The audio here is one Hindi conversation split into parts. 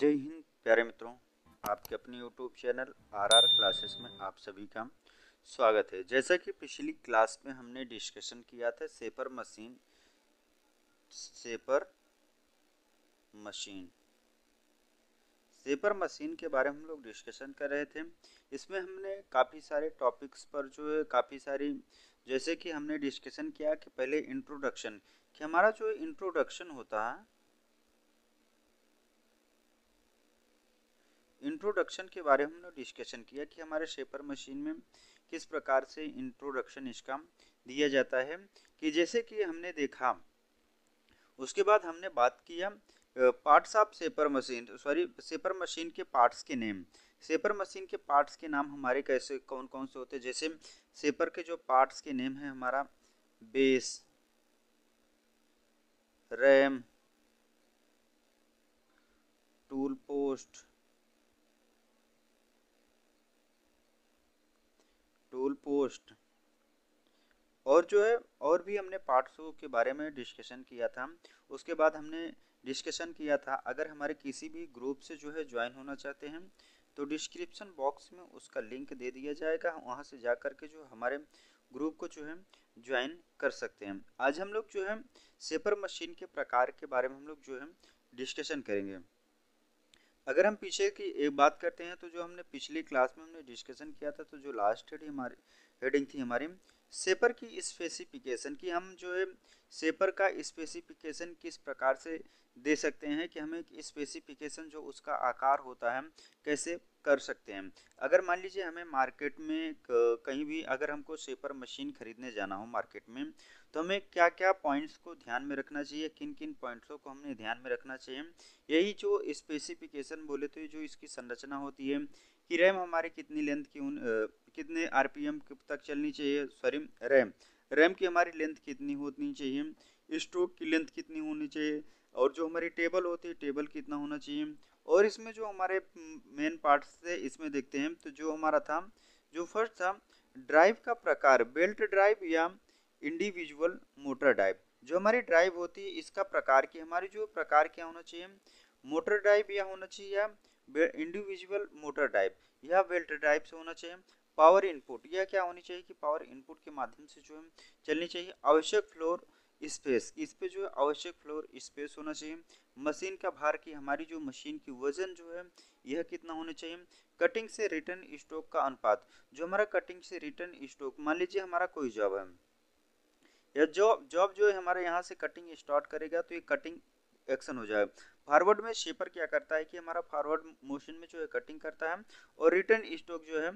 जय हिंद प्यारे मित्रों, आपके अपने YouTube चैनल आरआर क्लासेस में आप सभी का स्वागत है। जैसा कि पिछली क्लास में हमने डिस्कशन किया था शेपर मशीन के बारे में हम लोग डिस्कशन कर रहे थे। इसमें हमने काफ़ी सारे टॉपिक्स पर जो है काफ़ी सारी, जैसे कि हमने डिस्कशन किया कि पहले इंट्रोडक्शन, कि हमारा जो इंट्रोडक्शन होता है, इंट्रोडक्शन के बारे में हमने डिस्कशन किया कि हमारे शेपर मशीन में किस प्रकार से इंट्रोडक्शन इसका दिया जाता है। कि जैसे कि हमने देखा, उसके बाद हमने बात किया parts of shaper machine, shaper machine के पार्ट्स के नेम। शेपर मशीन के पार्ट्स के नाम हमारे कैसे कौन कौन से होते हैं। जैसे शेपर के जो पार्ट्स के नेम है हमारा बेस, रैम, टूल पोस्ट और जो है और भी हमने पार्ट्स के बारे में डिस्कशन किया था। उसके बाद हमने डिस्कशन किया था अगर हमारे किसी भी ग्रुप से जो है ज्वाइन होना चाहते हैं तो डिस्क्रिप्शन बॉक्स में उसका लिंक दे दिया जाएगा, वहाँ से जा कर के जो हमारे ग्रुप को जो है ज्वाइन कर सकते हैं। आज हम लोग जो है शेपर मशीन के प्रकार के बारे में हम लोग जो है डिस्कशन करेंगे। अगर हम पीछे की एक बात करते हैं तो जो हमने पिछली क्लास में हमने डिस्कशन किया था, तो जो लास्ट हेडिंग थी हमारी शेपर की स्पेसिफिकेशन, की हम जो है शेपर का स्पेसिफिकेशन किस प्रकार से दे सकते हैं, कि हमें स्पेसिफिकेशन जो उसका आकार होता है कैसे कर सकते हैं। अगर मान लीजिए हमें मार्केट में कहीं भी अगर हमको शेपर मशीन खरीदने जाना हो मार्केट में, तो हमें क्या क्या पॉइंट्स को ध्यान में रखना चाहिए, किन किन पॉइंट्सों को हमें ध्यान में रखना चाहिए। यही जो स्पेसिफिकेशन बोले तो जो इसकी संरचना होती है कि रैम हमारे कितनी लेंथ की कितने आरपीएम तक चलनी चाहिए, रैम की हमारी लेंथ कितनी होनी चाहिए, स्ट्रोक की लेंथ कितनी होनी चाहिए, और जो हमारी टेबल होती है टेबल कितना होना चाहिए। और इसमें जो हमारे मेन पार्ट्स थे इसमें देखते हैं, तो जो हमारा था जो फर्स्ट था ड्राइव का प्रकार, बेल्ट ड्राइव या इंडिविजुअल मोटर ड्राइव। जो हमारी ड्राइव होती है इसका प्रकार, की हमारी जो प्रकार क्या होना चाहिए, मोटर ड्राइव या होना चाहिए या इंडिविजुअल मोटर ड्राइव या बेल्ट ड्राइव से होना चाहिए। पावर इनपुट यह क्या होनी चाहिए, कि पावर इनपुट के माध्यम से जो है चलनी चाहिए। आवश्यक फ्लोर स्पेस, इस पे जो है आवश्यक फ्लोर स्पेस होना चाहिए। मशीन का भार, की हमारी जो मशीन की वजन जो है यह कितना होना चाहिए। कटिंग से रिटर्न स्टॉक का अनुपात, जो हमारा कटिंग से रिटर्न स्टॉक, मान लीजिए हमारा कोई जॉब है या जॉब जो है हमारे यहाँ से कटिंग स्टार्ट करेगा तो ये कटिंग एक्शन हो जाएगा। फॉरवर्ड में शेपर क्या करता है कि हमारा फॉरवर्ड मोशन में जो है कटिंग करता है, और रिटर्न स्टॉक जो है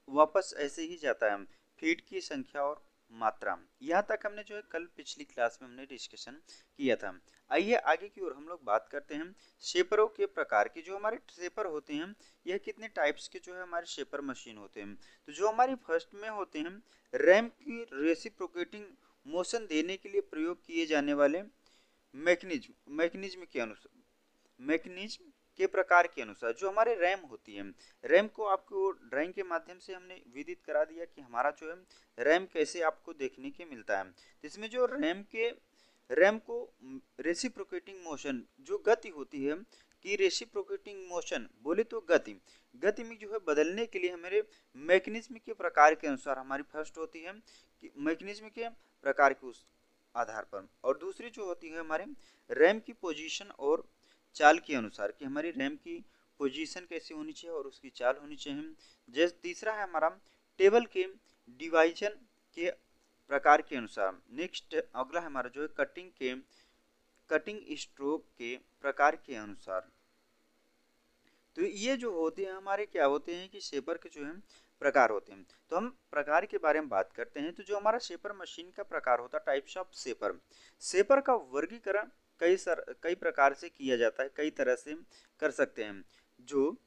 वापस ऐसे ही जाता है। फीड की संख्या और मात्रा, यहाँ तक हमने जो है कल पिछली क्लास में हमने डिस्कशन किया था। आइए आगे की ओर हम लोग बात करते हैं शेपरों के प्रकार की। जो हमारे शेपर होते हैं यह कितने टाइप्स के जो है हमारे शेपर मशीन होते हैं। तो जो हमारी फर्स्ट में होते हैं रैम की रेसिप्रोकेटिंग मोशन देने के लिए प्रयोग किए जाने वाले मैकेनिज्म के प्रकार के अनुसार जो हमारे रैम होती है, रैम को आपको ड्राइंग के माध्यम से हमने विदित करा दिया कि हमारा जो है रैम कैसे आपको देखने के मिलता है। इसमें जो रैम को रेसिप्रोकेटिंग मोशन, जो गति होती है, कि रेसिप्रोकेटिंग मोशन बोले तो गति में जो है बदलने के लिए हमारे मैकेनिज्म के प्रकार के अनुसार हमारी फर्स्ट होती है कि मैकेनिज्म के प्रकार के उस आधार पर, और दूसरी जो होती है हमारे रैम की पोजीशन और चाल के अनुसार, कि हमारी रैम की पोजीशन कैसी होनी चाहिए और उसकी चाल होनी चाहिए। जैसे तीसरा है हमारा टेबल के डिवाइजन के प्रकार के अनुसार। नेक्स्ट अगला हमारा जो है कटिंग स्ट्रोक के प्रकार के अनुसार। तो ये जो होते हैं हमारे क्या होते हैं कि शेपर के जो है प्रकार होते हैं। तो हम प्रकार के बारे में बात करते हैं। तो जो हमारा शेपर मशीन का प्रकार होता है, टाइप्स ऑफ शेपर का वर्गीकरण कई प्रकार से किया जाता है, कई तरह से कर सकते हैं, जो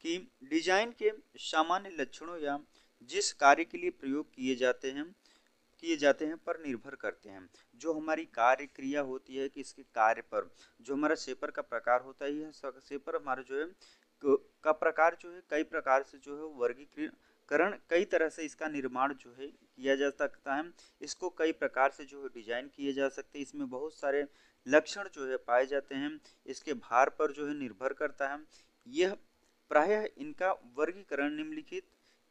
कि डिजाइन के सामान्य लक्षणों या जिस कार्य के लिए प्रयोग किए जाते हैं पर निर्भर करते हैं। जो हमारी कार्य क्रिया होती है कि इसके कार्य पर जो हमारा शेपर का प्रकार होता है, यह शेपर हमारा जो है का प्रकार जो है कई प्रकार से जो है वर्गीकरण, कई तरह से इसका निर्माण जो है किया जा सकता है। इसको कई प्रकार से जो है डिजाइन किए जा सकते हैं। इसमें बहुत सारे लक्षण जो है पाए जाते हैं, इसके भार पर जो है निर्भर करता है। यह प्रायः इनका वर्गीकरण निम्नलिखित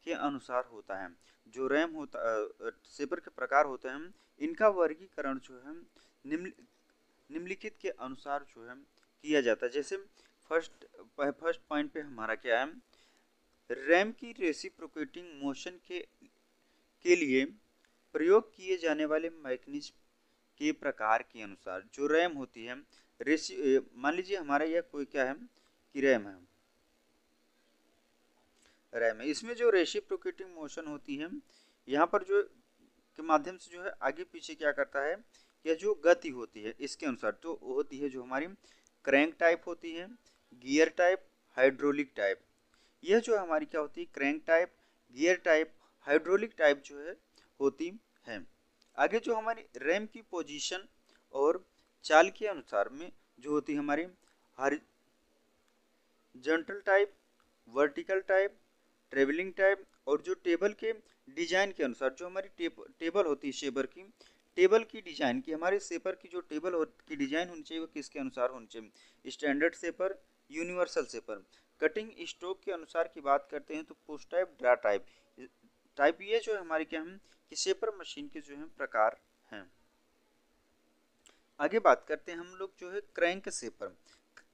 के अनुसार होता है। जो रैम होता सेपर के प्रकार होते हैं, इनका वर्गीकरण जो है निम्नलिखित के अनुसार जो है किया जाता है। जैसे फर्स्ट पॉइंट पे हमारा क्या है, रैम की रेसिप्रोकेटिंग मोशन के लिए प्रयोग किए जाने वाले मैकेनिज्म के प्रकार के अनुसार जो रैम होती है, मान लीजिए हमारा यह कोई क्या है कि रैम है, इसमें जो रेसिप्रोकेटिंग मोशन होती है, यहाँ पर जो के माध्यम से जो है आगे पीछे क्या करता है, यह जो गति होती है इसके अनुसार तो होती है जो हमारी क्रैंक टाइप होती है, गियर टाइप, हाइड्रोलिक टाइप। यह जो हमारी क्या होती है, crank type, gear type, hydraulic type जो है होती है। आगे जो हमारी रैम की पोजीशन और चाल के अनुसार में जो होती है हमारी horizontal type, vertical type, travelling type, और जो टेबल के डिजाइन के अनुसार जो हमारी टेबल होती है शेपर की, टेबल की डिजाइन की, हमारे शेपर की जो टेबल की डिजाइन होनी चाहिए वो किसके अनुसार होनी चाहिए, standard shaper, universal shaper. Cutting stroke के अनुसार की बात करते हैं तो पुश टाइप, ड्रा टाइप ये जो है हमारी क्या है कि शेपर मशीन के जो है प्रकार हैं। आगे बात करते हैं हम लोग जो है क्रैंक शेपर।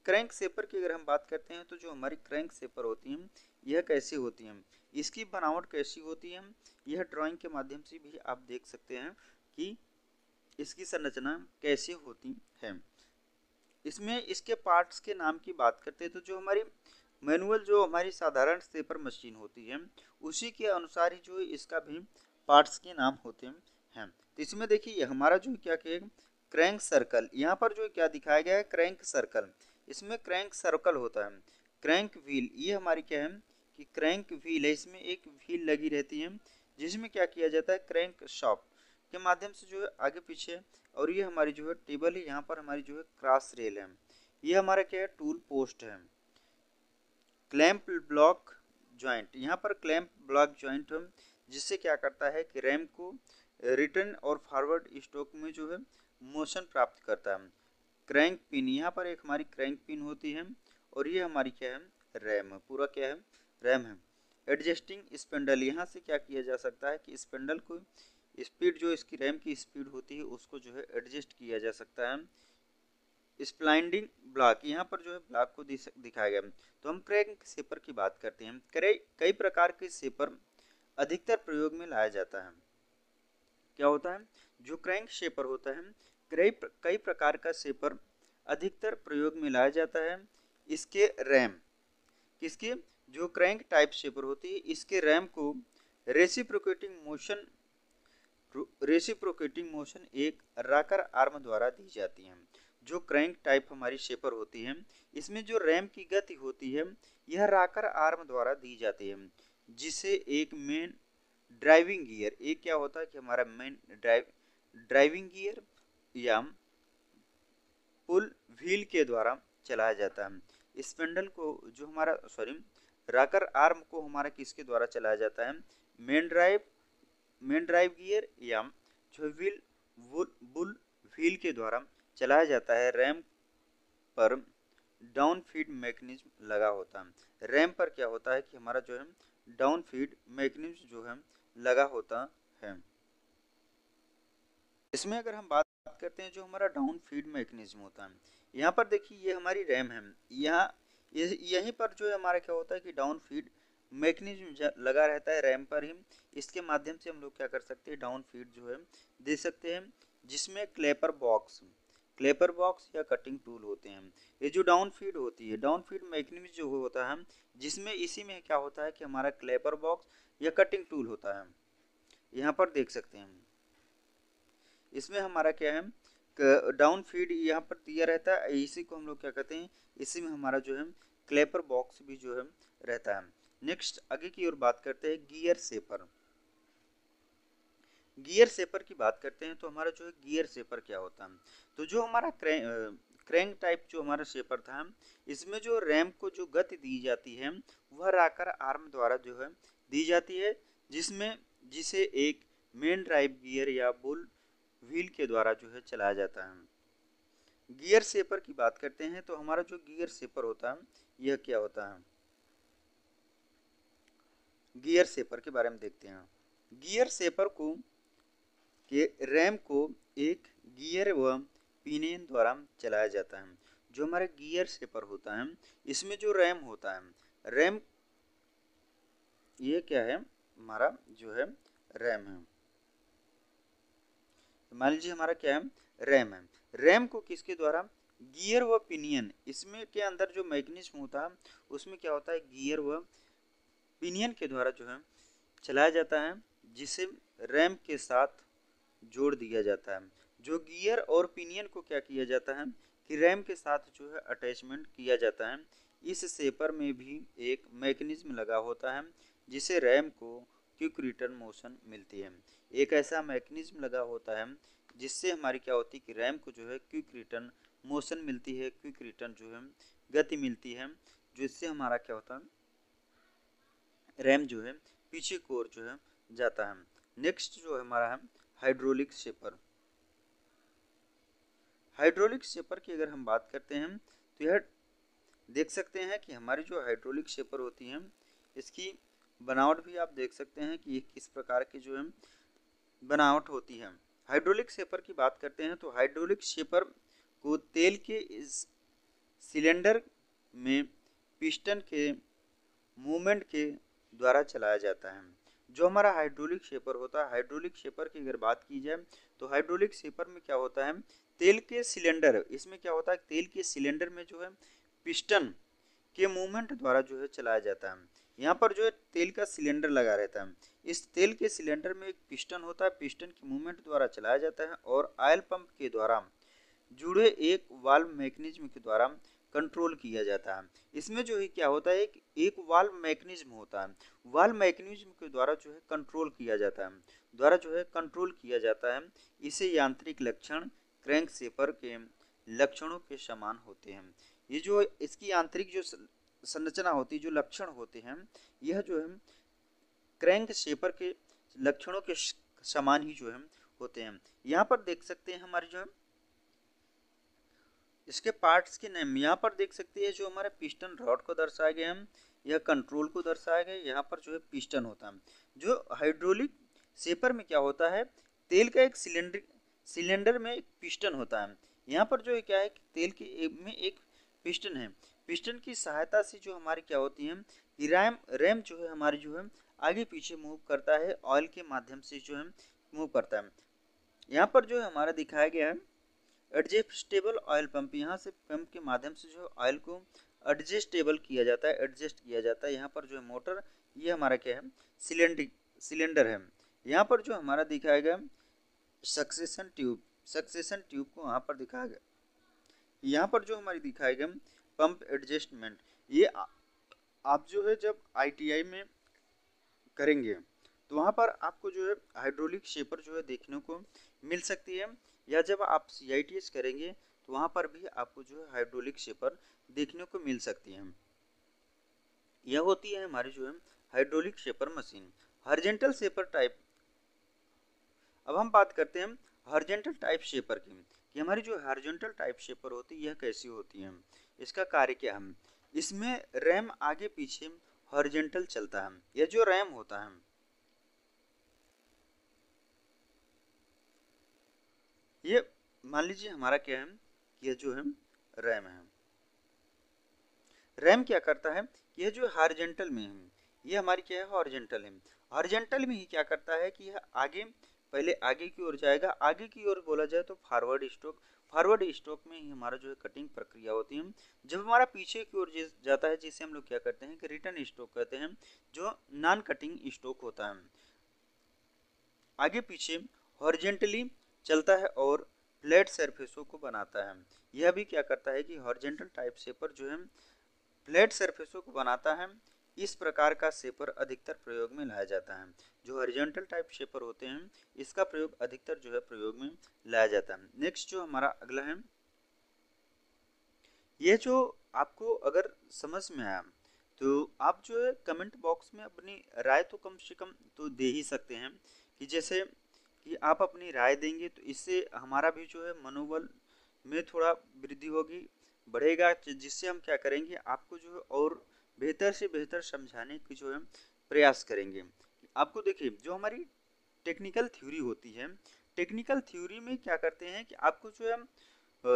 क्रैंक शेपर की अगर हम बात करते हैं तो जो हमारी क्रैंक शेपर होती हैं यह कैसी होती हैं, इसकी बनावट कैसी होती है, यह ड्राइंग के माध्यम से भी आप देख सकते हैं कि इसकी संरचना कैसी होती है। इसमें इसके पार्ट्स के नाम की बात करते हैं तो जो हमारी मैनुअल जो हमारी साधारण शेपर मशीन होती है उसी के अनुसार ही जो इसका भी पार्ट्स के नाम होते हैं। तो इसमें देखिए हमारा जो क्या कि क्रैंक सर्कल, यहाँ पर जो क्या दिखाया गया है क्रैंक सर्कल, इसमें क्रैंक सर्कल होता है। क्रैंक व्हील, ये हमारी क्या है कि क्रैंक व्हील है, इसमें एक व्हील लगी रहती है जिसमें क्या किया जाता है क्रैंक शाफ्ट के माध्यम से जो है आगे पीछे, और ये हमारी जो है टेबल है, यहाँ पर हमारी जो है क्रॉस रेल है, ये हमारा क्या है टूल पोस्ट है। क्लैंप ब्लॉक जॉइंट, यहाँ पर क्लैंप ब्लॉक जॉइंट है जिससे क्या करता है कि रैम को रिटर्न और फॉरवर्ड स्ट्रोक में जो है मोशन प्राप्त करता है। क्रैंक पिन, यहाँ पर एक हमारी क्रैंक पिन होती है और ये हमारी क्या है रैम है, पूरा क्या है रैम है। एडजस्टिंग स्पेंडल, यहाँ से क्या किया जा सकता है कि स्पेंडल को स्पीड जो इसकी रैम की स्पीड होती है उसको जो है एडजस्ट किया जा सकता है। स्प्लाइंडिंग ब्लॉक, यहाँ पर जो है ब्लॉक को दिखाया गया। तो हम क्रैंक शेपर की बात करते हैं। कई प्रकार के शेपर अधिकतर प्रयोग में लाया जाता है। क्या होता है, जो क्रैंक शेपर होता है कई प्रकार का शेपर अधिकतर प्रयोग में लाया जाता है। इसके रैम, किसके, जो क्रैंक टाइप शेपर होती है इसके रैम को रेसिप्रोकेटिंग मोशन एक रॉकर आर्म द्वारा दी जाती है। जो क्रैंक टाइप हमारी शेपर होती है इसमें जो रैम की गति होती है यह रॉकर आर्म द्वारा दी जाती है, जिसे एक मेन ड्राइविंग गियर, एक क्या होता है कि हमारा मेन ड्राइविंग गियर या पुल व्हील के द्वारा चलाया जाता है। स्पेंडल को जो हमारा रॉकर आर्म को हमारा किसके द्वारा चलाया जाता है, मेन ड्राइव गियर या जो बुल व्हील के द्वारा चलाया जाता है। रैम पर डाउन फीड मैकेनिज्म लगा होता है। रैम पर क्या होता है कि हमारा जो है डाउन फीड मैकेनिज्म जो है लगा होता है। इसमें अगर हम बात करते हैं जो हमारा डाउन फीड मैकेनिज्म होता है, यहाँ पर देखिए ये हमारी रैम है, यहाँ यहीं पर जो है हमारा क्या होता है कि डाउन फीड मैकेनिज्म लगा रहता है रैम पर ही। इसके माध्यम से हम लोग क्या कर सकते हैं डाउन फीड जो है दे सकते हैं, जिसमें क्लेपर बॉक्स या कटिंग टूल होते हैं। ये जो डाउन फीड होती है, डाउन फीड मैकेनिज्म जो होता है जिसमें इसी में क्या होता है कि हमारा क्लेपर बॉक्स या कटिंग टूल होता है, यहाँ पर देख सकते हैं। इसमें हमारा क्या है डाउन फीड यहाँ पर दिया रहता है, इसी को हम लोग क्या कहते हैं, इसी में हमारा जो है क्लेपर बॉक्स भी जो है रहता है। नेक्स्ट आगे की ओर बात करते हैं गियर शेपर की बात करते हैं तो हमारा जो है गियर शेपर क्या होता है, तो जो हमारा क्रैंक टाइप जो हमारा शेपर था इसमें जो रैम को जो गति दी जाती है वह रॉकर आर्म द्वारा जो है दी जाती है, जिसे एक मेन ड्राइव गियर या बुल व्हील के द्वारा जो है चलाया जाता है। गियर शेपर की बात करते हैं तो हमारा जो गियर शेपर होता है यह क्या होता है, गियर शेपर के बारे में देखते हैं। गियर शेपर को के रैम को एक गियर व पिनियन द्वारा चलाया जाता है। जो हमारा गियर शेपर होता है इसमें जो रैम होता है, रैम ये क्या है, हमारा जो है रैम है। तो मान लीजिए हमारा क्या है, रैम है। रैम को किसके द्वारा, गियर व पिनियन, इसमें के अंदर जो मैकेनिज्म होता है उसमें क्या होता है, गियर व पिनियन के द्वारा जो है चलाया जाता है, जिसे रैम के साथ जोड़ दिया जाता है। जो गियर और पिनियन को क्या किया जाता है कि रैम के साथ जो है अटैचमेंट किया जाता है। इस शेपर में भी एक मैकेनिज्म लगा होता है जिसे रैम को क्विक रिटर्न मोशन मिलती है। एक ऐसा मैकेनिज्म लगा होता है जिससे हमारी क्या होती है कि रैम को जो है क्विक रिटर्न मोशन मिलती है, क्विक रिटर्न जो है गति मिलती है, जिससे हमारा क्या होता है, रैम जो है पीछे की ओर जो है जाता है। नेक्स्ट जो है हमारा है हाइड्रोलिक शेपर। हाइड्रोलिक शेपर की अगर हम बात करते हैं तो यह देख सकते हैं कि हमारी जो हाइड्रोलिक शेपर होती है इसकी बनावट भी आप देख सकते हैं कि किस प्रकार की जो है बनावट होती है। हाइड्रोलिक शेपर की बात करते हैं तो हाइड्रोलिक शेपर को तेल के इस सिलेंडर में पिस्टन के मूवमेंट के द्वारा चलाया जाता है। जो हमारा हाइड्रोलिक शेपर होता है, हाइड्रोलिक शेपर की अगर बात की जाए तो हाइड्रोलिक शेपर में क्या होता है, तेल के सिलेंडर, इसमें क्या होता है तेल के सिलेंडर में जो है पिस्टन के मूवमेंट द्वारा जो है चलाया जाता है। यहाँ पर जो है तेल का सिलेंडर लगा रहता है, इस तेल के सिलेंडर में एक पिस्टन होता है, पिस्टन के मूवमेंट द्वारा चलाया जाता है और ऑयल पंप के द्वारा जुड़े एक वाल्व मैकेनिज्म के द्वारा कंट्रोल किया जाता है। इसमें जो है क्या होता है, एक वाल्व मैकेनिज्म होता है, वाल्व मैकेनिज्म के द्वारा जो है कंट्रोल किया जाता है, इसे यांत्रिक लक्षण क्रैंक शेपर के लक्षणों के समान होते हैं। ये जो इसकी आंतरिक जो संरचना होती है, जो लक्षण होते हैं, यह जो है क्रैंक शेपर के लक्षणों के समान ही जो है होते हैं। यहाँ पर देख सकते हैं हमारे जो है इसके पार्ट्स के नेम, यहाँ पर देख सकते हैं जो हमारे पिस्टन रॉड को दर्शाए गए हैं, यह कंट्रोल को दर्शाया गया। यहाँ पर जो है पिस्टन होता है। जो हाइड्रोलिक शेपर में क्या होता है, तेल का एक सिलेंडर में एक पिस्टन होता है। यहाँ पर जो है क्या है, तेल के में एक पिस्टन है, पिस्टन की सहायता से जो हमारी क्या होती है कि रैम जो है हमारी जो है आगे पीछे मूव करता है, ऑयल के माध्यम से जो है मूव करता है। यहाँ पर जो है हमारा दिखाया गया है एडजस्टेबल ऑयल पंप, यहाँ से पंप के माध्यम से जो ऑयल को एडजस्टेबल किया जाता है, एडजस्ट किया जाता है। यहाँ पर जो है मोटर, ये हमारा क्या है सिलेंडर है। यहाँ पर जो हमारा दिखाया गया सक्सेशन ट्यूब को यहाँ पर दिखाया गया। यहाँ पर जो हमारी दिखाया गया पंप एडजस्टमेंट, ये आप जो है जब ITI में करेंगे तो वहाँ पर आपको जो है हाइड्रोलिक शेपर जो है देखने को मिल सकती है, या जब आप CITS करेंगे तो वहाँ पर भी आपको जो है हाइड्रोलिक शेपर देखने को मिल सकती है। यह होती है हमारी जो है hydraulic shaper machine. Horizontal shaper type, अब हम बात करते हैं हॉरिजॉन्टल टाइप शेपर की कि हमारी जो हॉरिजॉन्टल टाइप शेपर होती है यह कैसी होती है, इसका कार्य क्या है। इसमें रैम आगे पीछे हॉरिजॉन्टल चलता है। यह जो रैम होता है, ये मान लीजिए हमारा क्या है, यह जो है रैम है। रैम क्या करता है, यह जो हॉरिजॉन्टल में है, ये हमारी क्या है हॉरिजॉन्टल है। हॉरिजॉन्टल में ही क्या करता है कि यह आगे पहले आगे की ओर जाएगा। आगे की ओर बोला जाए तो फॉरवर्ड स्ट्रोक में ही हमारा जो है कटिंग प्रक्रिया होती है। जब हमारा पीछे की ओर जाता है जिसे हम लोग क्या करते हैं कि रिटर्न स्ट्रोक कहते हैं, जो नॉन कटिंग स्ट्रोक होता है। आगे पीछे हॉरिजॉन्टली चलता है और फ्लैट सरफेसों को बनाता है। यह भी क्या करता है कि हॉरिजॉन्टल टाइप शेपर जो है फ्लैट सरफेसों को बनाता है। इस प्रकार का शेपर अधिकतर प्रयोग में लाया जाता है। जो हॉरिजॉन्टल टाइप शेपर होते हैं इसका प्रयोग अधिकतर जो है प्रयोग में लाया जाता है। नेक्स्ट जो हमारा अगला है, ये जो आपको अगर समझ में आया तो आप जो है कमेंट बॉक्स में अपनी राय तो कम से कम तो दे ही सकते हैं, कि जैसे कि आप अपनी राय देंगे तो इससे हमारा भी जो है मनोबल में थोड़ा वृद्धि होगी, बढ़ेगा, जिससे हम क्या करेंगे, आपको जो है और बेहतर से बेहतर समझाने की जो है प्रयास करेंगे। आपको देखिए, जो हमारी टेक्निकल थ्योरी होती है, टेक्निकल थ्योरी में क्या करते हैं कि आपको जो है हम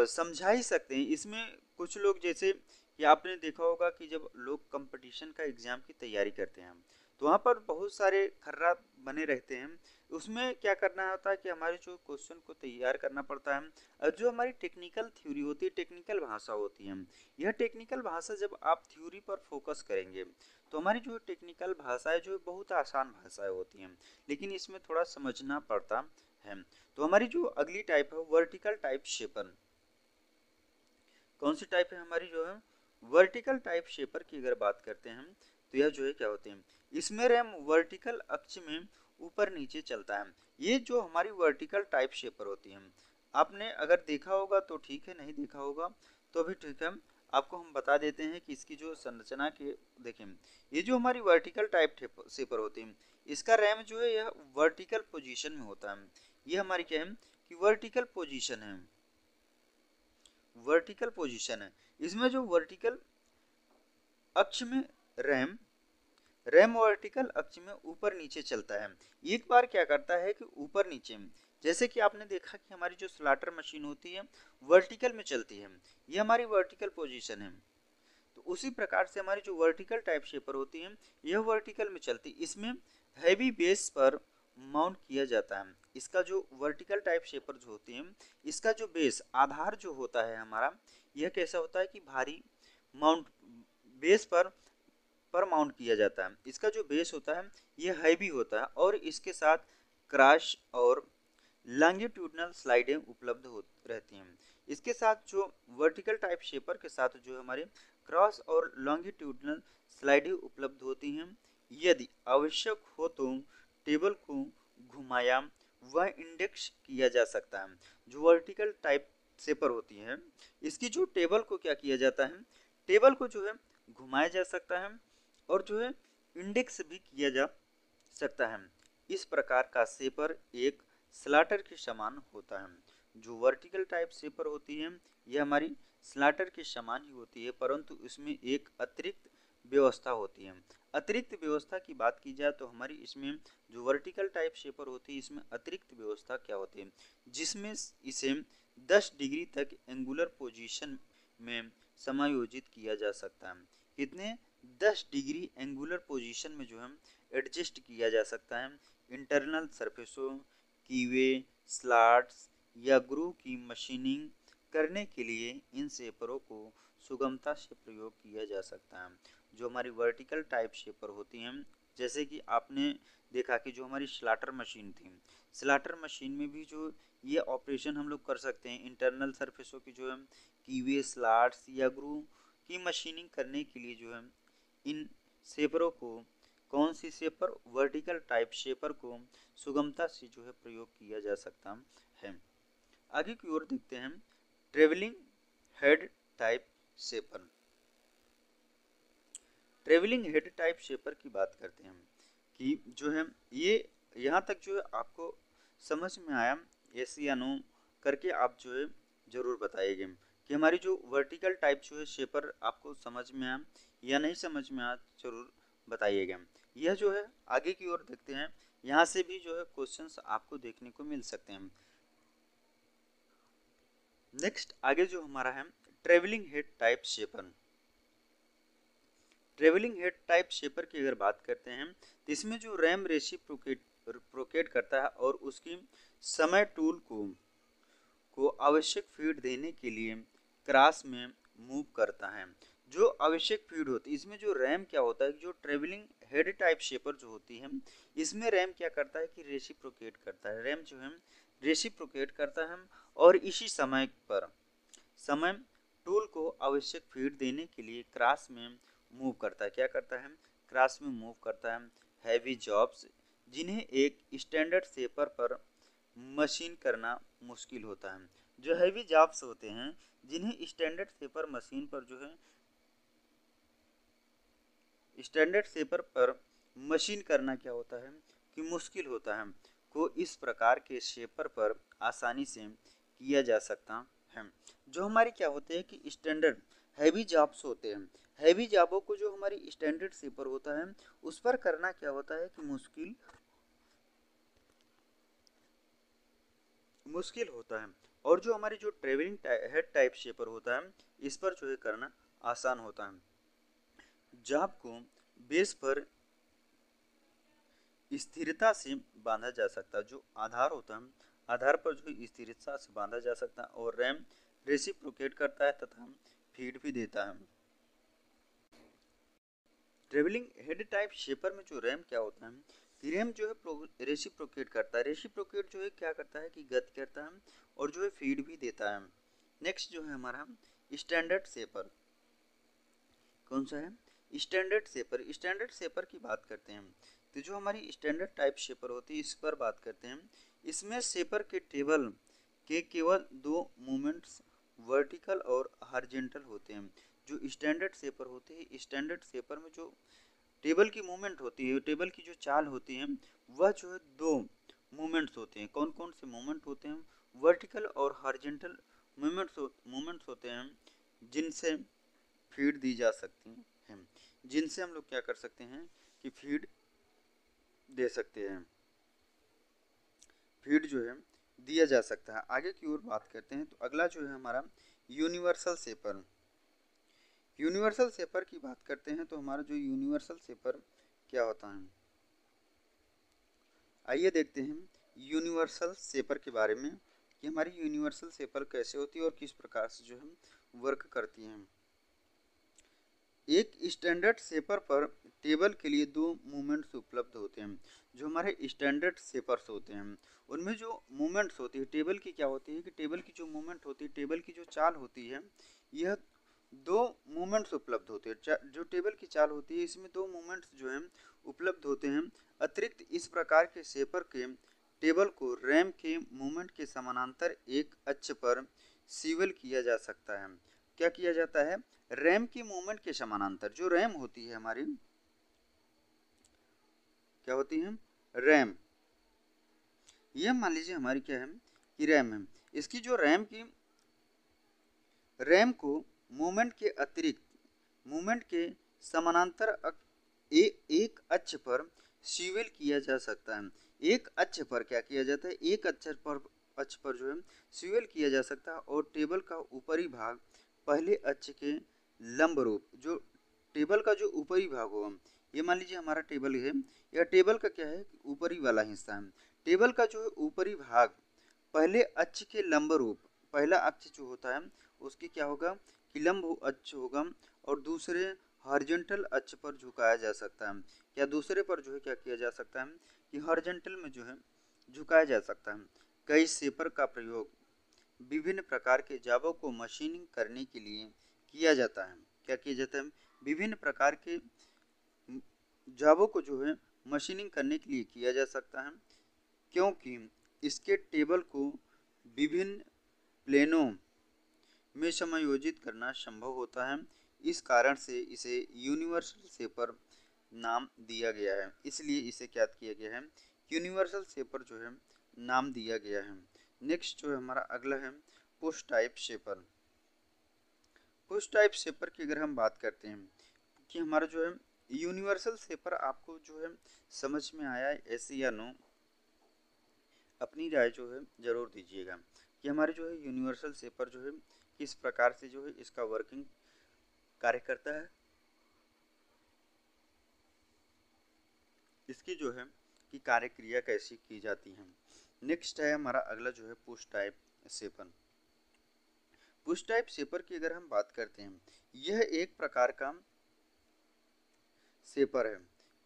समझा ही सकते हैं। इसमें कुछ लोग, जैसे कि आपने देखा होगा कि जब लोग कंपटीशन का एग्जाम की तैयारी करते हैं तो वहाँ पर बहुत सारे खर्रा बने रहते हैं। उसमें क्या करना होता है कि हमारे जो क्वेश्चन को तैयार करना पड़ता है, और जो हमारी टेक्निकल थ्योरी होती है, टेक्निकल भाषा होती है, यह टेक्निकल भाषा जब आप थ्योरी पर फोकस करेंगे तो हमारी जो टेक्निकल भाषा है जो बहुत आसान भाषाएं होती हैं, लेकिन इसमें थोड़ा समझना पड़ता है। तो हमारी जो अगली टाइप है वर्टिकल टाइप शेपर। कौन सी टाइप है हमारी, जो है वर्टिकल टाइप शेपर की अगर बात करते हैं तो यह जो है क्या होते हैं, इसमें रैम वर्टिकल अक्ष में ऊपर नीचे चलता है। ये जो हमारी वर्टिकल टाइप शेपर होती है, आपने अगर देखा होगा तो ठीक है, नहीं देखा होगा तो भी ठीक है, आपको हम बता देते हैं कि इसकी जो संरचना के देखें, ये जो हमारी वर्टिकल टाइप शेपर होती है, इसका रैम जो है यह वर्टिकल पोजीशन में होता है। ये हमारी क्या है कि वर्टिकल पोजीशन है, वर्टिकल पोजीशन है। इसमें जो वर्टिकल अक्ष में रैम रैम वर्टिकल अक्ष में ऊपर नीचे चलता है। एक बार क्या करता है कि ऊपर नीचे, जैसे कि आपने देखा कि हमारी जो स्लाटर मशीन होती है वर्टिकल में चलती है, ये हमारी वर्टिकल पोजीशन है। तो उसी प्रकार से हमारी जो वर्टिकल टाइप शेपर होती है यह वर्टिकल में चलती है। इसमें हैवी बेस पर माउंट किया जाता है। इसका जो वर्टिकल टाइप शेपर जो होती है, इसका जो बेस आधार जो होता है हमारा, यह कैसा होता है कि भारी माउंट बेस पर माउंट किया जाता है। इसका जो बेस होता है यह हैवी होता है और इसके साथ क्रैश और लॉन्गिट्यूडनल स्लाइडें उपलब्ध हो रहती हैं। इसके साथ जो वर्टिकल टाइप शेपर के साथ जो हमारे क्रॉस और लॉन्गिट्यूडनल स्लाइडें उपलब्ध होती हैं। यदि आवश्यक हो तो टेबल को घुमाया व इंडेक्स किया जा सकता है। जो वर्टिकल टाइप शेपर होती है, इसकी जो टेबल को क्या किया जाता है, टेबल को जो है घुमाया जा सकता है और जो है इंडेक्स भी किया जा सकता है। इस प्रकार का शेपर एक स्लाटर के समान होता है। जो वर्टिकल टाइप शेपर होती है यह हमारी स्लाटर के समान ही होती है, परंतु इसमें एक अतिरिक्त व्यवस्था होती है। अतिरिक्त व्यवस्था की बात की जाए तो हमारी इसमें जो वर्टिकल टाइप शेपर होती है इसमें अतिरिक्त व्यवस्था क्या होती है, जिसमें इसे 10 डिग्री तक एंगुलर पोजीशन में समायोजित किया जा सकता है। कितने, 10 डिग्री एंगुलर पोजीशन में जो है एडजस्ट किया जा सकता है। इंटरनल सरफेसों, कीवे, स्लॉट्स या ग्रूव की मशीनिंग करने के लिए इन शेपरों को सुगमता से प्रयोग किया जा सकता है। जो हमारी वर्टिकल टाइप शेपर होती हैं, जैसे कि आपने देखा कि जो हमारी स्लाटर मशीन थी, स्लाटर मशीन में भी जो ये ऑपरेशन हम लोग कर सकते हैं, इंटरनल सरफेसों की जो है कीवे, स्लॉट्स या ग्रूव की मशीनिंग करने के लिए जो है इन शेपरों को, कौन सी शेपर, वर्टिकल टाइप शेपर को सुगमता से जो है प्रयोग किया जा सकता है। आगे की ओर देखते हैं travelling head type shaper. Travelling head type shaper की बात करते हैं कि जो है ये यहाँ तक जो है आपको समझ में आया, यस या नो करके आप जो है जरूर बताइएगा कि हमारी जो वर्टिकल टाइप जो है शेपर आपको समझ में आया या नहीं समझ में आया, जरूर बताइएगा। यह जो है आगे की ओर देखते हैं, यहाँ से भी जो है क्वेश्चंस आपको देखने को मिल सकते हैं। नेक्स्ट आगे जो हमारा है travelling head type shaper. Travelling head type shaper की अगर बात करते हैं तो इसमें जो रैम रेसिप्रोकेट करता है और उसकी समय टूल को आवश्यक फीड देने के लिए क्रॉस में मूव करता है। जो आवश्यक फीड होती है, इसमें जो रैम क्या होता है, जो ट्रेवलिंग हेड टाइप शेपर जो होती है इसमें रैम क्या करता है कि रेसिप्रोकेट करता है। रैम जो है रेसिप्रोकेट करता है और इसी समय टूल को आवश्यक फीड देने के लिए क्रॉस में मूव करता है। क्या करता है, क्रॉस में मूव करता है। हैवी जॉब्स जिन्हें एक स्टैंडर्ड शेपर पर मशीन करना मुश्किल होता है। जो हैवी जॉब्स होते हैं जिन्हें स्टैंडर्ड शेपर मशीन पर जो है स्टैंडर्ड शेपर पर मशीन करना क्या होता है कि मुश्किल होता है, को इस प्रकार के शेपर पर आसानी से किया जा सकता हैं। जो हमारी क्या होते हैं कि स्टैंडर्ड हैवी जॉब्स होते हैं, हैवी जॉबों को जो हमारी स्टैंडर्ड शेपर होता है उस पर करना क्या होता है कि मुश्किल होता है। और जो हमारी जो ट्रेवलिंग हेड टाइप शेपर होता है इस पर जो है करना आसान होता है। जॉब को बेस पर स्थिरता से बांधा जा सकता है, जो आधार होता है आधार पर जो स्थिरता से बांधा जा सकता है, और रैम रेसिप्रोकेट करता है तथा फीड भी देता है। ट्रेवलिंग हेड टाइप शेपर में जो रैम क्या होता है कि रैम जो है रेसिप्रोकेट करता है, रेसिप्रोकेट जो है क्या करता है कि गति करता है और जो है फीड भी देता है। नेक्स्ट जो है हमारा स्टैंडर्ड शेपर, कौन सा है स्टैंडर्ड शेपर। स्टैंडर्ड शेपर की बात करते हैं तो जो हमारी स्टैंडर्ड टाइप शेपर होती है इस पर बात करते हैं। इसमें शेपर के टेबल के केवल दो मूवमेंट्स वर्टिकल और हॉरिजॉन्टल होते हैं। जो स्टैंडर्ड शेपर होते हैं, स्टैंडर्ड शेपर में जो टेबल की मूवमेंट होती है, टेबल की जो चाल होती है वह जो है दो मूवमेंट्स होते हैं। कौन कौन से मूवमेंट होते हैं, वर्टिकल और हॉरिजॉन्टल मूवमेंट्स होते हैं जिनसे फीड दी जा सकती है, जिनसे हम लोग क्या कर सकते हैं कि फीड दे सकते हैं, फीड जो है दिया जा सकता है। आगे की ओर बात करते हैं तो अगला जो है हमारा यूनिवर्सल शेपर। यूनिवर्सल शेपर की बात करते हैं तो हमारा जो यूनिवर्सल शेपर क्या होता है, आइए देखते हैं यूनिवर्सल शेपर के बारे में कि हमारी यूनिवर्सल शेपर कैसे होती है और किस प्रकार से जो है वर्क करती हैं। एक स्टैंडर्ड शेपर पर टेबल के लिए दो मूवमेंट्स उपलब्ध होते हैं। जो हमारे स्टैंडर्ड शेपर्स होते हैं उनमें जो मूवमेंट्स होती है टेबल की क्या होती है कि टेबल की जो मूवमेंट होती है, टेबल की जो चाल होती है, यह दो मूवमेंट्स उपलब्ध होते हैं। जो टेबल की चाल होती है इसमें दो मूवमेंट्स जो हैं उपलब्ध होते हैं। अतिरिक्त इस प्रकार के शेपर के टेबल को रैम के मूवमेंट के समानांतर एक अक्ष पर स्विvel किया जा सकता है। क्या किया जाता है, रैम की मूवमेंट के समानांतर। जो रैम होती है हमारी क्या होती है, रैम, ये मान लीजिए हमारी क्या है कि रैम है। इसकी जो रैम को मूवमेंट के अतिरिक्त मूवमेंट के समानांतर एक अक्ष पर स्विvel किया जा सकता है। एक अक्ष पर क्या किया जाता है, एक अक्ष पर जो है स्विvel किया जा सकता है और टेबल का ऊपरी भाग पहले अक्ष के लंब रूप, जो टेबल का जो ऊपरी भाग होगा, ये मान लीजिए हमारा टेबल है, यह टेबल का क्या है ऊपरी वाला हिस्सा है। टेबल का जो ऊपरी भाग पहले अक्ष के लंब रूप, पहला अक्ष जो होता है उसकी क्या होगा कि लंब अक्ष होगा और दूसरे हॉरिजॉन्टल अक्ष पर झुकाया जा सकता है। या दूसरे पर जो है क्या किया जा सकता है कि हॉरिजॉन्टल में जो है झुकाया जा सकता है। कई शेपर का प्रयोग विभिन्न प्रकार के जाबों को मशीनिंग करने के लिए किया जाता है। क्या किया जाता है, विभिन्न प्रकार के जाबों को जो है मशीनिंग करने के लिए किया जा सकता है, क्योंकि इसके टेबल को विभिन्न प्लेनों में समायोजित करना संभव होता है। इस कारण से इसे यूनिवर्सल शेपर नाम दिया गया है। इसलिए इसे क्या किया गया है, यूनिवर्सल शेपर जो है नाम दिया गया है। नेक्स्ट जो है हमारा अगला है push type shaper. Push type shaper की अगर हम बात करते हैं कि हमारा जो है यूनिवर्सल शेपर आपको जो है समझ में आया है ऐसे या नो, अपनी राय जो है ज़रूर दीजिएगा कि हमारे जो है यूनिवर्सल शेपर जो है किस प्रकार से जो है इसका वर्किंग कार्य करता है, इसकी जो है कि कार्य क्रिया कैसी की जाती है। नेक्स्ट है हमारा अगला जो है push type shaper. Push type shaper की अगर हम बात करते हैं, यह एक प्रकार का शेपर है।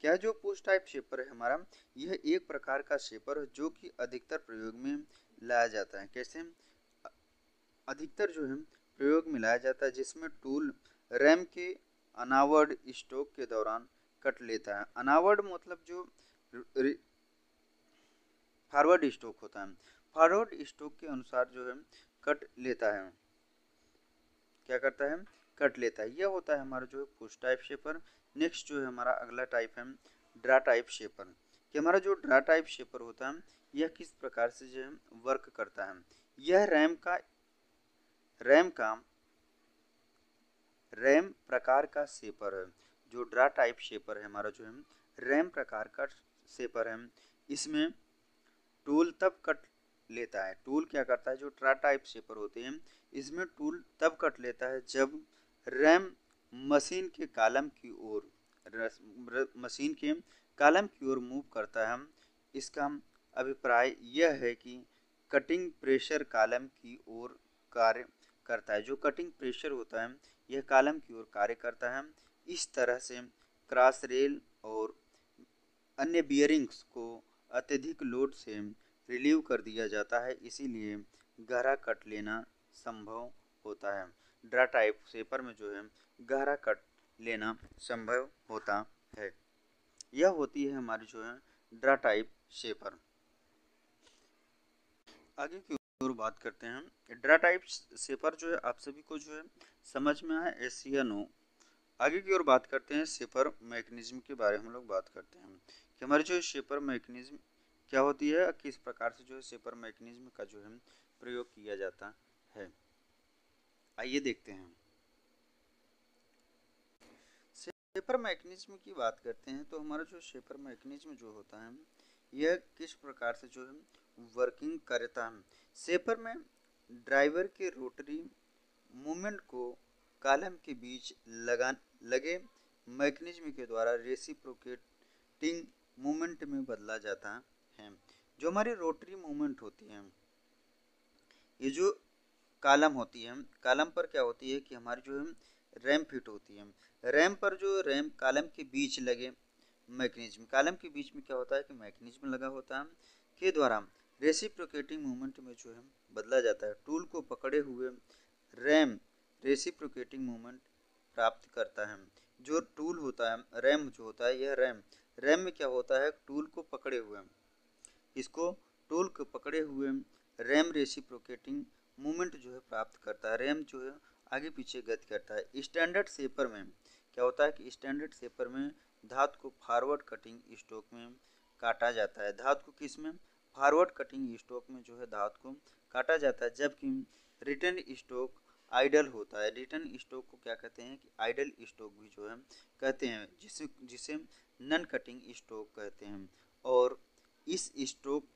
क्या जो पुश टाइप शेपर है हमारा, यह एक प्रकार का शेपर है जो कि अधिकतर प्रयोग में लाया जाता है। कैसे, अधिकतर जो है प्रयोग में लाया जाता है जिसमें टूल रैम के अनावर्ड स्ट्रोक के दौरान कट लेता है। अनावर्ड मतलब जो फॉरवर्ड स्ट्रोक होता है, फॉरवर्ड स्ट्रोक के अनुसार जो है कट लेता है, क्या करता है कट लेता है। यह होता है हमारा जो है पुश टाइप शेपर। नेक्स्ट जो है हमारा अगला टाइप है ड्रा टाइप शेपर। कि हमारा जो ड्रा टाइप शेपर होता है यह किस प्रकार से जो है वर्क करता है, यह रैम का रैम प्रकार का शेपर है, जो ड्रा टाइप शेपर है हमारा जो है रैम प्रकार का शेपर है। इसमें टूल तब कट लेता है, टूल क्या करता है, जो ड्रा टाइप शेपर होते हैं इसमें टूल तब कट लेता है जब रैम मशीन के कॉलम की ओर मूव करता है। इसका अभिप्राय यह है कि कटिंग प्रेशर कॉलम की ओर कार्य करता है, जो कटिंग प्रेशर होता है यह कॉलम की ओर कार्य करता है। इस तरह से क्रॉस रेल और अन्य बियरिंग्स को अत्यधिक लोड से रिलीव कर दिया जाता है, इसीलिए गहरा कट लेना संभव होता है। ड्रा टाइप शेपर में जो है गहरा कट लेना संभव होता है। यह होती है हमारी जो है ड्रा टाइप शेपर। आगे की और बात करते हैं। ड्रा टाइप शेपर जो है आप सभी को जो है समझ में आया एस या नो। आगे की ओर बात करते हैं शेपर मैकेनिज्म के बारे में हम लोग बात करते हैं कि हमारी जो शेपर मैकेनिज्म क्या होती है, किस प्रकार से जो है शेपर मैकेनिज्म का जो है प्रयोग किया जाता है। आइए देखते हैं। शेपर मैकेनिज्म की बात करते हैं तो हमारा जो शेपर मैकेनिज्म जो होता है यह किस प्रकार से जो है वर्किंग करता है। शेपर में ड्राइवर के रोटरी मूवमेंट को कॉलम के बीच लगे मैकेनिज्म के द्वारा रेसिप्रोकेटिंग मूवमेंट में बदला जाता है। जो हमारी रोटरी मूवमेंट होती है, ये जो कॉलम होती है, कॉलम पर क्या होती है कि हमारी जो है रैम फिट होती है। रैम पर जो रैम कॉलम के बीच लगे मैकेनिज्म, कॉलम के बीच में क्या होता है कि मैकेनिज्म लगा होता है के द्वारा रेसिप्रोकेटिंग मूवमेंट में जो है बदला जाता है। टूल को पकड़े हुए रैम रेसिप्रोकेटिंग मूवमेंट प्राप्त करता है। जो टूल होता है, रैम जो होता है, यह रैम में क्या होता है, टूल को पकड़े हुए इसको टूल को पकड़े हुए रैम रेसिप्रोकेटिंग मूवमेंट जो है प्राप्त करता है। रैम जो है आगे पीछे गति करता है। स्टैंडर्ड शेपर में क्या होता है कि स्टैंडर्ड शेपर में धातु को फॉरवर्ड कटिंग स्ट्रोक में काटा जाता है। धातु को किस में, फॉरवर्ड कटिंग स्ट्रोक में जो है धातु को काटा जाता है, जबकि रिटर्न स्ट्रोक आइडल होता है। रिटर्न स्ट्रोक को क्या कहते हैं कि आइडल स्ट्रोक भी जो है कहते हैं, जिसे नन कटिंग स्ट्रोक कहते हैं। और इस स्ट्रोक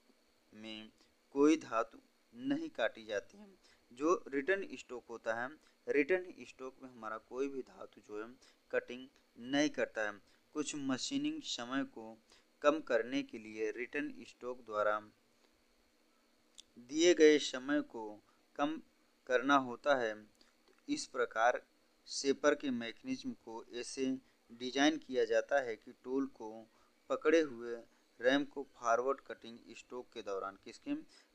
में कोई धातु नहीं काटी जाती है। जो रिटर्न स्ट्रोक होता है, रिटर्न स्ट्रोक में हमारा कोई भी धातु जो है कटिंग नहीं करता है। कुछ मशीनिंग समय को कम करने के लिए रिटर्न स्ट्रोक द्वारा दिए गए समय को कम करना होता है। इस प्रकार शेपर के मैकेनिज्म को ऐसे डिजाइन किया जाता है कि टूल को पकड़े हुए रैम को फॉरवर्ड कटिंग स्ट्रोक के दौरान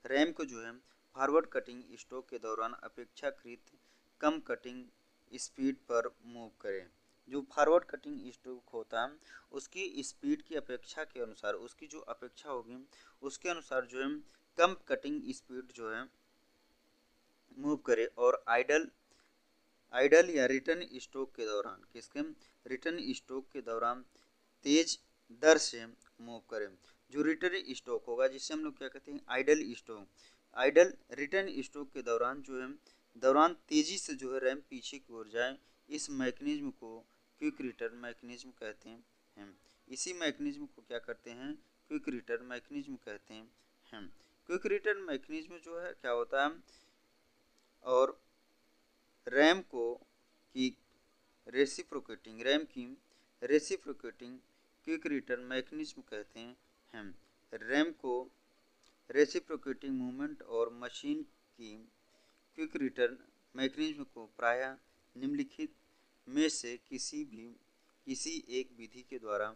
रैम को जो है फॉरवर्ड कटिंग स्ट्रोक के दौरान अपेक्षाकृत कम कटिंग स्पीड पर मूव करें। जो फॉरवर्ड कटिंग स्ट्रोक होता है उसकी स्पीड की अपेक्षा के अनुसार, उसकी जो अपेक्षा होगी उसके अनुसार जो है कम कटिंग स्पीड जो है मूव करे। और आइडल या रिटर्न स्ट्रोक के दौरान रिटर्न स्ट्रोक के दौरान तेज दर से मूव करें। जो रिटर्न स्ट्रोक होगा जिससे हम लोग क्या कहते हैं idle stroke, idle return stroke के दौरान तेजी से जो है रैम पीछे की ओर जाए, इस मैकेनिज्म को क्विक रिटर्न मैकेनिज्म कहते हैं। इसी मैकेनिज्म को क्या करते हैं, क्विक रिटर्न मैकेनिज्म कहते हैं। क्विक रिटर्न मैकेनिज्म जो है क्या होता है, और रैम की रेसिप्रोकेटिंग क्विक रिटर्न मैकेनिज्म कहते हैं। रैम को रेसिप्रोकेटिंग मूवमेंट और मशीन की क्विक रिटर्न मैकेनिज्म को प्रायः निम्नलिखित में से किसी एक विधि के द्वारा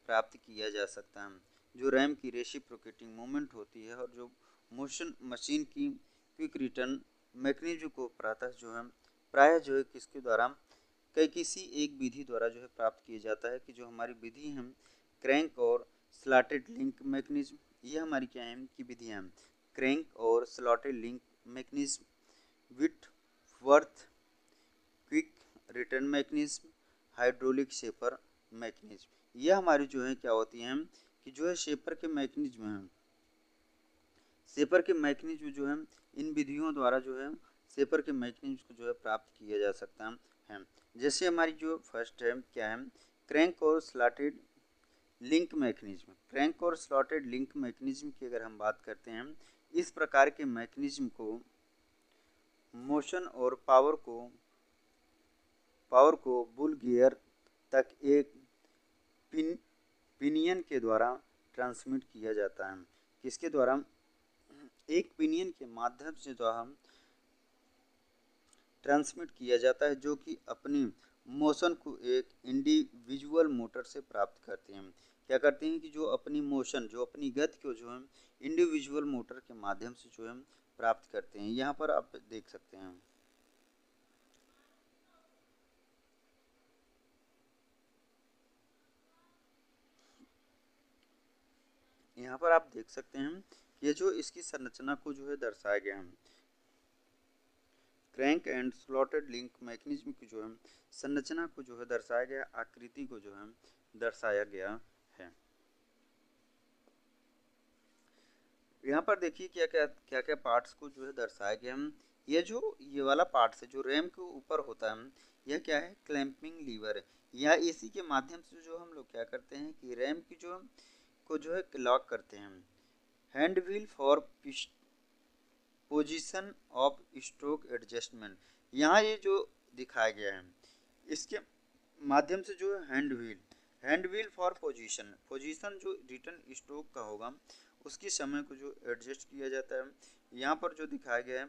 प्राप्त किया जा सकता है। जो रैम की रेसिप्रोकेटिंग मूवमेंट होती है और जो मशीन की क्विक रिटर्न मैकेनिज्म को प्रायः जो है किसके द्वारा किसी एक विधि द्वारा जो है प्राप्त किया जाता है। कि जो हमारी विधि है क्रैंक और स्लॉटेड लिंक मैकेनिज्म, ये हमारी क्या है की विधियाँ हैं, क्रैंक और slotted link mechanism, Whitworth quick return mechanism, hydraulic shaper mechanism. यह हमारी जो है क्या होती हैं कि जो है शेपर के मैकेनिज्म हैं। शेपर के मैकेनिज्म जो है इन विधियों द्वारा जो है शेपर के मैकेनिज्म को जो है प्राप्त किया जा सकता है। जैसे हमारी जो फर्स्ट है क्या है, क्रैंक और स्लॉटेड लिंक मैकेनिज्म। क्रैंक और स्लॉटेड लिंक मैकेनिज्म की अगर हम बात करते हैं, इस प्रकार के मैकेनिज्म को मोशन और पावर को बुल गियर तक एक पिनियन के द्वारा ट्रांसमिट किया जाता है। किसके द्वारा? एक पिनियन के माध्यम से द्वारा ट्रांसमिट किया जाता है, जो कि अपनी मोशन को एक इंडिविजुअल मोटर से प्राप्त करते हैं। क्या करते हैं कि जो अपनी मोशन, जो अपनी गति को जो है इंडिविजुअल मोटर के माध्यम से जो है प्राप्त करते हैं। यहाँ पर आप देख सकते हैं, यहाँ पर आप देख सकते हैं ये जो इसकी संरचना को जो है दर्शाया गया है। Crank and slotted link mechanism की जो है संरचना को जो है दर्शाया गया, आकृति को जो है दर्शाया गया है। यहाँ पर देखिए क्या क्या पार्ट्स को जो है दर्शाया गया है। ये वाला पार्ट है जो रैम के ऊपर होता है, यह क्या है? क्लैंपिंग लीवर है। या इसी के माध्यम से जो हम लोग क्या करते हैं कि रैम की जो है लॉक करते हैं। Hand wheel for position of stroke adjustment, यहाँ ये जो दिखाया गया है इसके माध्यम से जो है हैंड व्हील फॉर पोजीशन जो रिटर्न स्ट्रोक का होगा उसकी समय को जो एडजस्ट किया जाता है। यहाँ पर जो दिखाया गया है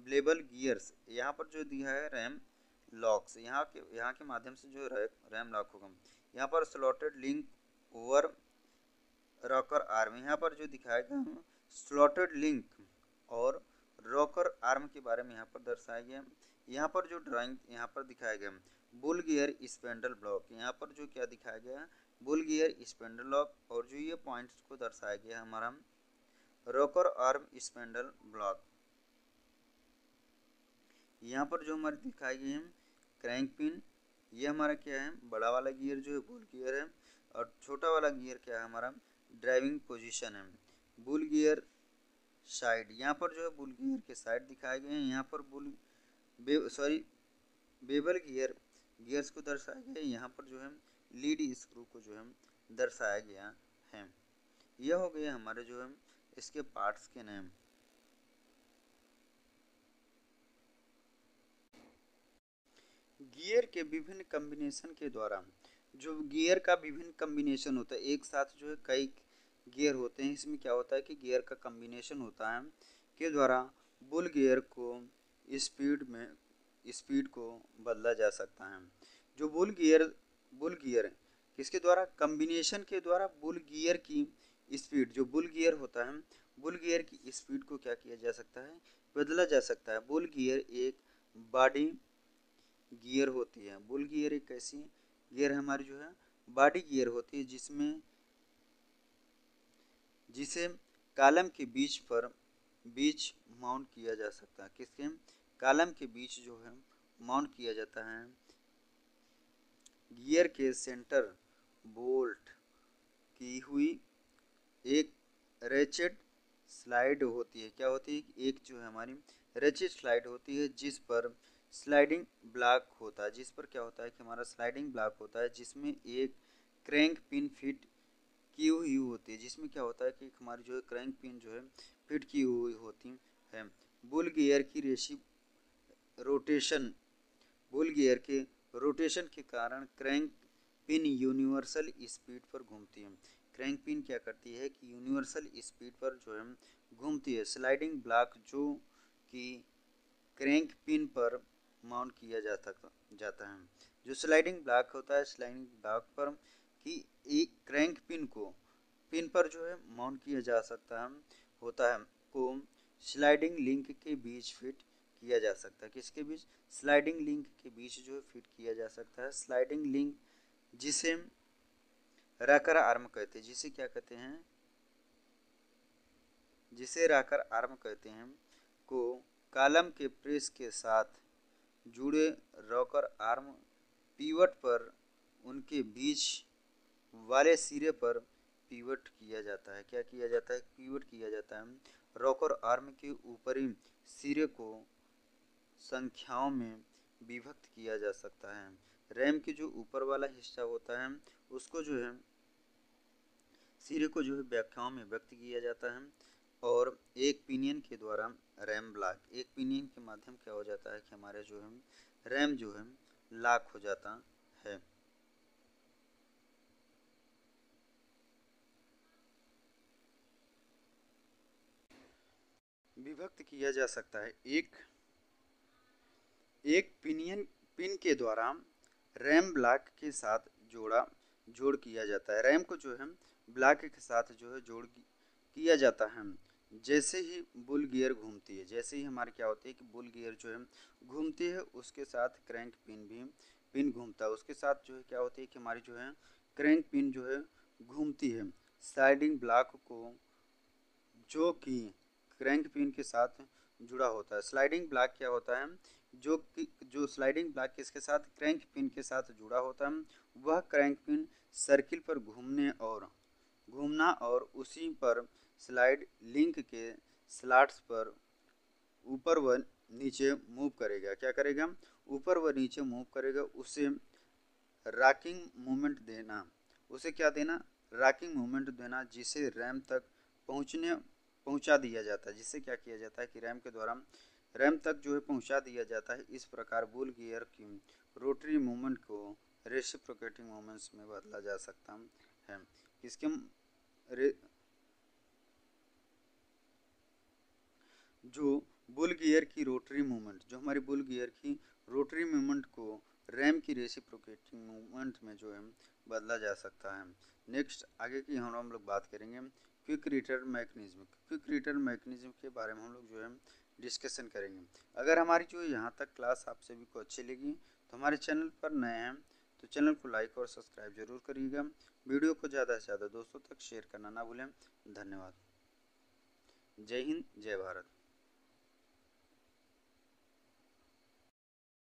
लेबल गियर्स, यहाँ पर जो दिया है रैम लॉक्स, यहाँ के माध्यम से जो रैम लॉक होगा। यहाँ पर slotted link over rocker arm, यहाँ पर जो दिखाया गया है स्लॉटेड लिंक और रॉकर आर्म के बारे में यहाँ पर दर्शाया गया। यहाँ पर जो ड्राइंग यहाँ पर दिखाया गया बुल गियर स्पेंडल ब्लॉक, यहाँ पर जो क्या दिखाया गया बुल गियर स्पेंडल ब्लॉक, और जो ये पॉइंट्स को दर्शाया गया हमारा रॉकर आर्म स्पेंडल ब्लॉक। यहाँ पर जो हमारे दिखाई गई है क्रैंक पिन, ये हमारा क्या है बड़ा वाला गियर जो है बुल गियर है, और छोटा वाला गियर क्या है हमारा ड्राइविंग पोजीशन है। बुल गियर साइड, यहाँ पर जो है बुल गियर के साइड दिखाए गए हैं। यहाँ पर बेबल गियर्स को दर्शाया गया है। यहाँ पर जो है लीड स्क्रू को जो है दर्शाया गया है। यह हो गया हमारे जो है इसके पार्ट्स के नाम। गियर के विभिन्न कॉम्बिनेशन के द्वारा, जो गियर का विभिन्न कॉम्बिनेशन होता है, एक साथ जो है कई गियर होते हैं, इसमें क्या होता है कि गियर का कॉम्बिनेशन होता है के द्वारा बुल गियर को स्पीड को बदला जा सकता है। जो बुल गियर किसके द्वारा? कॉम्बिनेशन के द्वारा बुल गियर की स्पीड, जो बुल गियर होता है बुल गियर की स्पीड को क्या किया जा सकता है? बदला जा सकता है। बुल गियर एक बॉडी गियर होती है। बुल गियर एक ऐसी गियर हमारी जो है बॉडी गियर होती है जिसे कॉलम के बीच माउंट किया जा सकता है। किसके? कॉलम के बीच जो है माउंट किया जाता है। गियर के सेंटर बोल्ट की हुई एक रेचेट स्लाइड होती है। क्या होती है? एक जो है हमारी रेचेट स्लाइड होती है जिस पर स्लाइडिंग ब्लॉक होता है, जिस पर क्या होता है कि हमारा स्लाइडिंग ब्लॉक होता है, जिसमें एक क्रैंक पिन फिट की हुई होती है, जिसमें क्या होता है कि हमारी जो है क्रैंक पिन जो है फिट की हुई होती है। बुल गियर की बुल गियर के रोटेशन के कारण क्रैंक पिन यूनिवर्सल स्पीड पर घूमती है। क्रैंक पिन क्या करती है कि यूनिवर्सल स्पीड पर जो है घूमती है। स्लाइडिंग ब्लॉक जो कि क्रैंक पिन पर माउंट किया जाता है। जो स्लाइडिंग ब्लॉक होता है, स्लाइडिंग ब्लॉक पर कि एक क्रैंक पिन पर जो है माउंट किया जा सकता है होता है को स्लाइडिंग लिंक के बीच फिट किया जा सकता है। किसके बीच? स्लाइडिंग लिंक के बीच जो है फिट किया जा सकता है। स्लाइडिंग लिंक जिसे रॉकर आर्म कहते हैं, जिसे क्या कहते हैं? जिसे रॉकर आर्म कहते हैं, को कॉलम के प्रेस के साथ जुड़े रॉकर आर्म पिवट पर उनके बीच वाले सिरे पर पिवट किया जाता है। क्या किया जाता है? पिवट किया जाता है। रॉकर आर्म के ऊपरी सिरे को संख्याओं में विभक्त किया जा सकता है। रैम के जो ऊपर वाला हिस्सा होता है उसको जो है सिरे को जो है व्याख्याओं में व्यक्त किया जाता है, और एक पिनियन के द्वारा रैम ब्लॉक, एक पिनियन के माध्यम क्या हो जाता है कि हमारे जो है रैम जो है लॉक हो जाता है। विभक्त किया जा सकता है। एक पिन के द्वारा रैम ब्लॉक के साथ जोड़ किया जाता है। रैम को जो है ब्लॉक के साथ जो है जोड़ किया जाता है। जैसे ही बुल गियर घूमती है, जैसे ही हमारे क्या होती है कि बुल गियर जो है घूमती है, उसके साथ क्रैंक पिन घूमता है, उसके साथ जो है क्या होती है कि हमारी जो है क्रैंक पिन जो है घूमती है। स्लाइडिंग ब्लॉक को जो कि क्रैंक पिन के साथ जुड़ा होता है। स्लाइडिंग ब्लॉक क्या होता है, जो स्लाइडिंग ब्लॉक किसके साथ, क्रैंक पिन के साथ जुड़ा होता है, वह क्रैंक पिन सर्किल पर घूमना और उसी पर स्लाइड लिंक के स्लॉट्स पर ऊपर व नीचे मूव करेगा। क्या करेगा, ऊपर व नीचे मूव करेगा। उसे रॉकिंग मूवमेंट देना, उसे क्या देना, रॉकिंग मूवमेंट देना, जिसे रैम तक पहुंचा दिया जाता है। जिससे क्या किया जाता है कि रैम के द्वारा रैम तक जो है पहुंचा दिया जाता है। इस प्रकार बुल गियर की रोटरी मूवमेंट को रेसिप्रोकेटिंग मूवमेंट्स में बदला जा सकता है। किसके जो बुल गियर की रोटरी मूवमेंट, जो हमारी बुल गियर की रोटरी मूवमेंट को रैम की रेसिप्रोकेटिंग मूवमेंट में जो है बदला जा सकता है। नेक्स्ट आगे की हम लोग बात करेंगे quick return mechanism. Quick return mechanism के बारे में हम लोग जो है डिस्कशन करेंगे। अगर हमारी जो यहाँ तक क्लास आप सभी को अच्छी लगी तो हमारे चैनल पर नए हैं तो चैनल को लाइक और सब्सक्राइब जरूर करिएगा। वीडियो को ज़्यादा से ज़्यादा दोस्तों तक शेयर करना ना भूलें। धन्यवाद। जय हिंद, जय भारत।